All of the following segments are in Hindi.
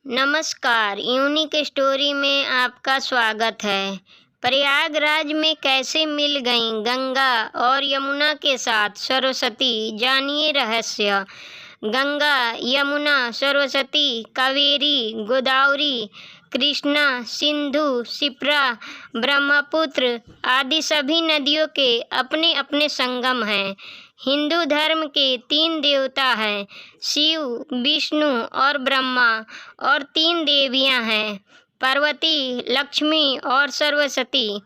नमस्कार, यूनिक स्टोरी में आपका स्वागत है। प्रयागराज में कैसे मिल गईं गंगा और यमुना के साथ सरस्वती, जानिए रहस्य। गंगा, यमुना, सरस्वती, कावेरी, गोदावरी, कृष्णा, सिंधु, शिप्रा, ब्रह्मपुत्र आदि सभी नदियों के अपने अपने संगम हैं। हिंदू धर्म के 3 देवता हैं, शिव, विष्णु और ब्रह्मा, और 3 देवियां हैं, पार्वती, लक्ष्मी और सरस्वती।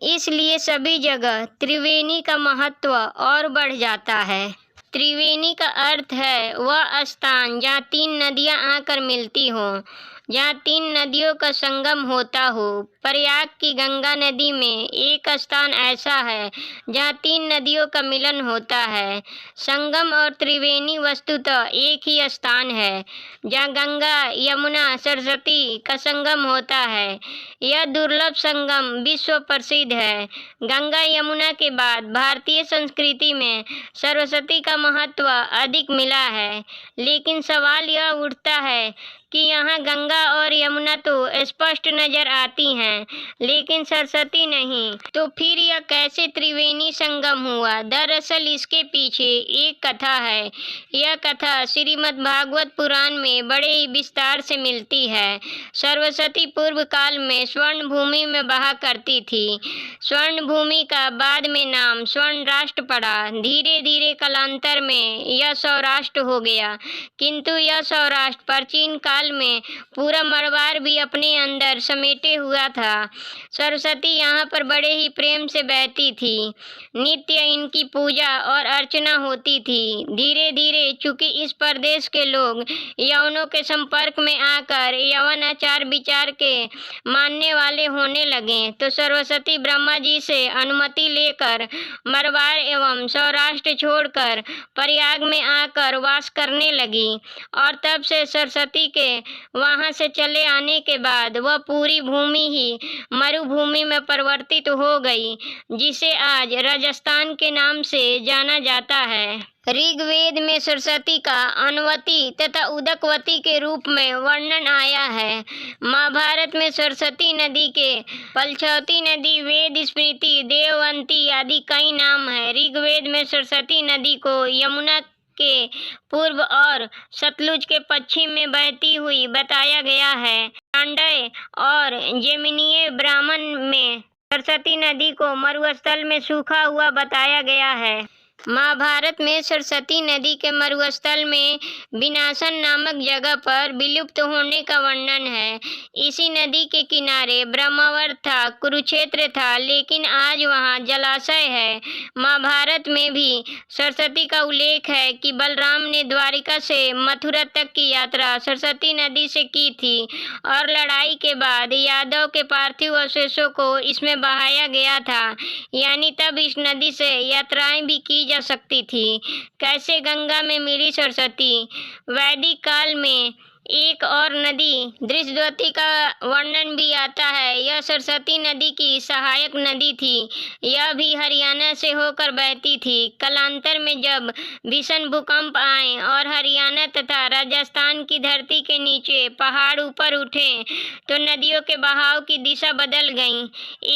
इसलिए सभी जगह त्रिवेणी का महत्व और बढ़ जाता है। त्रिवेणी का अर्थ है वह स्थान जहाँ 3 नदियाँ आकर मिलती हों, जहाँ 3 नदियों का संगम होता हो। प्रयाग की गंगा नदी में एक स्थान ऐसा है जहाँ 3 नदियों का मिलन होता है। संगम और त्रिवेणी वस्तुतः एक ही स्थान है जहाँ गंगा, यमुना, सरस्वती का संगम होता है। यह दुर्लभ संगम विश्व प्रसिद्ध है। गंगा यमुना के बाद भारतीय संस्कृति में सरस्वती का महत्व अधिक मिला है, लेकिन सवाल यह उठता है कि यहाँ गंगा और यमुना तो स्पष्ट नजर आती हैं, लेकिन सरस्वती नहीं। तो फिर यह कैसे त्रिवेणी संगम हुआ? दरअसल इसके पीछे एक कथा है। यह कथा श्रीमद् भागवत पुराण में बड़े ही विस्तार से मिलती है। सरस्वती पूर्व काल में स्वर्ण भूमि में बहा करती थी। स्वर्ण भूमि का बाद में नाम स्वर्ण राष्ट्र पड़ा। धीरे धीरे कालांतर में यह सौराष्ट्र हो गया, किंतु यह सौराष्ट्र प्राचीन काल में पूरा मड़वार भी अपने अंदर समेटे हुआ था। सरस्वती यहाँ पर बड़े ही प्रेम से बहती थी। नित्य इनकी पूजा और अर्चना होती थी। धीरे धीरे चूंकि इस प्रदेश के लोग यवनों के संपर्क में आकर यवन आचार विचार के मानने वाले होने लगे, तो सरस्वती ब्रह्मा जी से अनुमति लेकर मरवाड़ एवं सौराष्ट्र छोड़कर प्रयाग में आकर वास करने लगी। और तब से सरस्वती के वहां से चले आने के बाद वह पूरी भूमि ही मरुभूमि में परिवर्तित हो गई, जिसे आज राजस्थान के नाम से जाना जाता है। ऋग्वेद में सरस्वती का अनवती तथा उदकवती के रूप में वर्णन आया है। महाभारत में सरस्वती नदी के पलछौती नदी, वेद स्मृति, देववंती आदि कई नाम है। ऋग्वेद में सरस्वती नदी को यमुना के पूर्व और सतलुज के पश्चिम में बहती हुई बताया गया है। पांडय और जेमिनीय ब्राह्मण में सरस्वती नदी को मरुस्थल में सूखा हुआ बताया गया है। महाभारत में सरस्वती नदी के मरुस्थल में विनाशन नामक जगह पर विलुप्त होने का वर्णन है। इसी नदी के किनारे ब्रह्मावर्त था, कुरुक्षेत्र था, लेकिन आज वहाँ जलाशय है। महाभारत में भी सरस्वती का उल्लेख है कि बलराम ने द्वारिका से मथुरा तक की यात्रा सरस्वती नदी से की थी और लड़ाई के बाद यादव के पार्थिव अवशेषों को इसमें बहाया गया था। यानी तब इस नदी से यात्राएं भी की जा सकती थी। कैसे गंगा में मिली सरस्वती? वैदिक काल में एक और नदी दृष्टद्वती का वर्णन भी आता है। यह सरस्वती नदी की सहायक नदी थी। यह भी हरियाणा से होकर बहती थी। कालांतर में जब भीषण भूकंप आए और हरियाणा तथा राजस्थान की धरती के नीचे पहाड़ ऊपर उठे, तो नदियों के बहाव की दिशा बदल गई।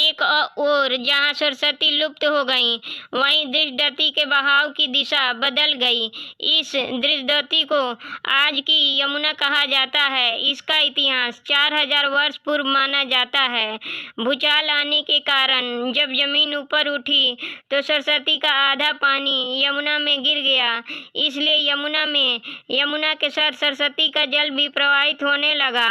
एक और जहाँ सरस्वती लुप्त हो गई, वहीं दृष्टद्वती के बहाव की दिशा बदल गई। इस दृष्टद्वती को आज की यमुना कहा जाता है। इसका इतिहास 4000 वर्ष पूर्व माना जाता है। भूचाल आने के कारण जब जमीन ऊपर उठी तो सरस्वती का आधा पानी यमुना में गिर गया। इसलिए यमुना के साथ सरस्वती का जल भी प्रवाहित होने लगा।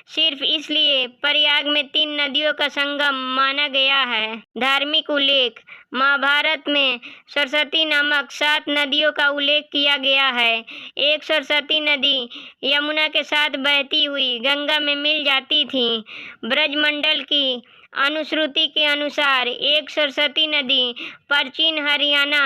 सिर्फ इसलिए प्रयाग में 3 नदियों का संगम माना गया है। धार्मिक उल्लेख: महाभारत में सरस्वती नामक 7 नदियों का उल्लेख किया गया है। एक सरस्वती नदी यमुना के साथ बहती हुई गंगा में मिल जाती थी। ब्रजमंडल की अनुश्रुति के अनुसार एक सरस्वती नदी प्राचीन हरियाणा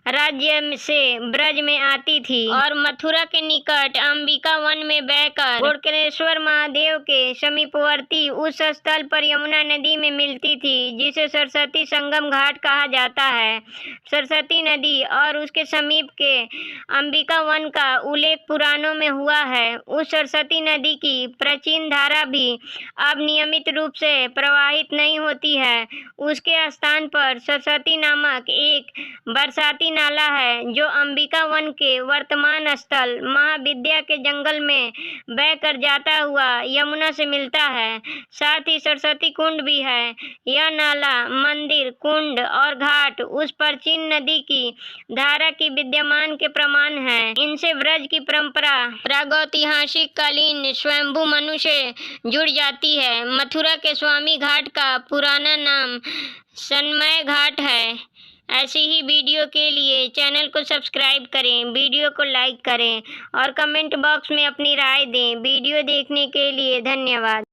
राज्य से ब्रज में आती थी और मथुरा के निकट अंबिका वन में बहकर गोकर्णेश्वर महादेव के समीपवर्ती उस स्थल पर यमुना नदी में मिलती थी, जिसे सरस्वती संगम घाट कहा जाता है। सरस्वती नदी और उसके समीप के अंबिका वन का उल्लेख पुराणों में हुआ है। उस सरस्वती नदी की प्राचीन धारा भी अब नियमित रूप से प्रवाहित नहीं होती है। उसके स्थान पर सरस्वती नामक एक बरसाती नाला है, जो अंबिका वन के वर्तमान स्थल महाविद्या के जंगल में बहकर जाता हुआ यमुना से मिलता है। साथ ही सरस्वती कुंड भी है। यह नाला, मंदिर, कुंड और घाट उस प्राचीन नदी की धारा की विद्यमान के प्रमाण हैं। इनसे ब्रज की परंपरा प्रागैतिहासिक कालीन स्वयंभू मनुष्य जुड़ जाती है। मथुरा के स्वामी घाट का पुराना नाम सन्मय घाट है। ऐसी ही वीडियो के लिए चैनल को सब्सक्राइब करें, वीडियो को लाइक करें और कमेंट बॉक्स में अपनी राय दें। वीडियो देखने के लिए धन्यवाद।